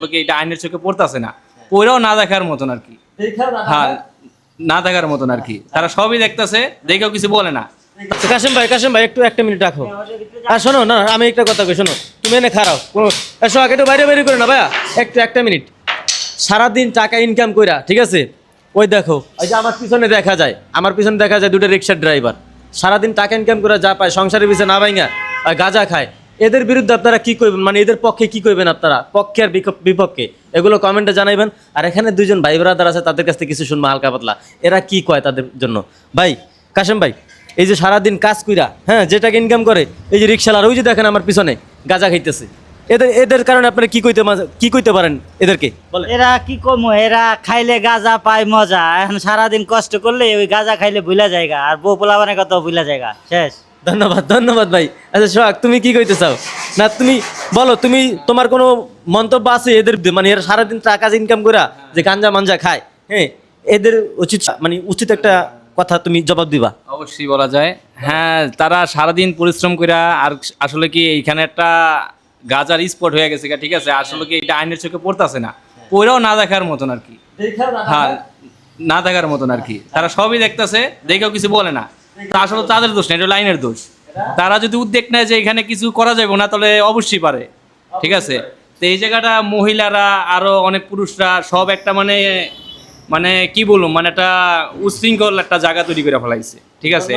এটা আইনের চোখে পড়তেছে না, পড়েও না দেখার মতন আর কি। হ্যাঁ, না দেখার মতন আর কি, তারা সবই দেখতেছে, দেখেও কিছু বলে না। কাশেম ভাই একটু একটা মিনিট রাখো। আর শোনো না, আমি একটা কথা কই, শোনো, তুমি এনে খারাও এসো, আগে একটু বাইরে বাইরে করে না ভাইয়া, একটা মিনিট। সারাদিন টাকা ইনকাম কইরা, ঠিক আছে, ওই দেখো, ওই যে আমার পিছনে দেখা যায় দুটো রিক্সার ড্রাইভার, সারাদিন টাকা ইনকাম করে যা পায় সংসারের পিছনে না ভাইঙ্গা গাঁজা খায়। এদের বিরুদ্ধে আপনারা কি করবেন, মানে এদের পক্ষে কি করবেন আপনারা, পক্ষে আর বিপক্ষে, এগুলো কমেন্টে জানাইবেন। আর এখানে দুইজন ভাই ব্রাদার আছে, তাদের কাছ থেকে কিছু শুনবো হালকা পাতলা, এরা কি কয় তাদের জন্য। ভাই কাশেম ভাই, এই যে সারাদিন কাজ কইরা, হ্যাঁ, যে টাকা ইনকাম করে, এই যে রিক্সালার, ওই যে দেখেন আমার পিছনে গাঁজা খাইতেছে, এদের কারণে আপনারা কি কইতে পারেন এদেরকে বলে? এরা কি কমো, এরা খাইলে গাঁজা পায় মজা, এখন সারাদিন কষ্ট করলে ওই গাঁজা খাইলে ভুলা জায়গা, আর বউ পোলাবানের কথা ভুলা জায়গা, শেষ। ধন্যবাদ ভাই। আচ্ছা সোহাগ, তুমি কি কইতে চাও? না তুমি বলো, তোমার কোনো মন্তব্য আছে এদের, মানে এরা সারাদিন টাকা ইনকাম করা যে গাঞ্জা মাঞ্জা খায়, হ্যাঁ, এদের উচিত একটা কথা তুমি জবাব দিবা। অবশ্যই বলা যায়, হ্যাঁ, তারা সারাদিন পরিশ্রম করে, আর আসলে কি এইখানে একটা গাজার স্পট হয়ে গেছে, ঠিক আছে, আসলে কি এটা আইনের চোখে পড়তেছে না, পড়েও না দেখার মতন আর কি। হ্যাঁ, না দেখার মতন আর কি, তারা সবই দেখতেছে, দেখেও কিছু বলে না। তা আসলে তাদের দোষ না, এটা লাইনের দোষ। তারা যদি উদ্যোগ নেয় যে এখানে কিছু করা যাবে না, তাহলে অবশ্যই পারে, ঠিক আছে। তো এই জায়গাটা মহিলারা আরো অনেক পুরুষরা সব একটা মানে মানে কি বলবো, মানে একটা উশৃঙ্খল একটা জায়গা তৈরি করে ফেলাইছে, ঠিক আছে।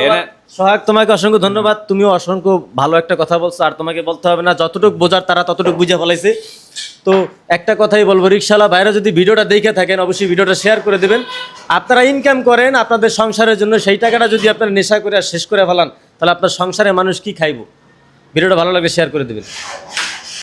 সোহাগ, তোমাকে অসংখ্য ধন্যবাদ, তুমিও অসংখ্য ভালো একটা কথা বলছো, আর তোমাকে বলতে হবে না, যতটুকু বোঝার তারা ততটুকু বুঝে ফেলাইছে। তো একটা কথাই বলবো, রিক্সাওয়ালা ভাইরা যদি ভিডিওটা দেখে থাকেন, অবশ্যই ভিডিওটা শেয়ার করে দেবেন। আপনারা ইনকাম করেন আপনাদের সংসারের জন্য, সেই টাকাটা যদি আপনারা নেশা করে শেষ করে ফেলান, তাহলে আপনার সংসারে মানুষ কি খাইব? ভিডিওটা ভালো লাগলে শেয়ার করে দেবেন।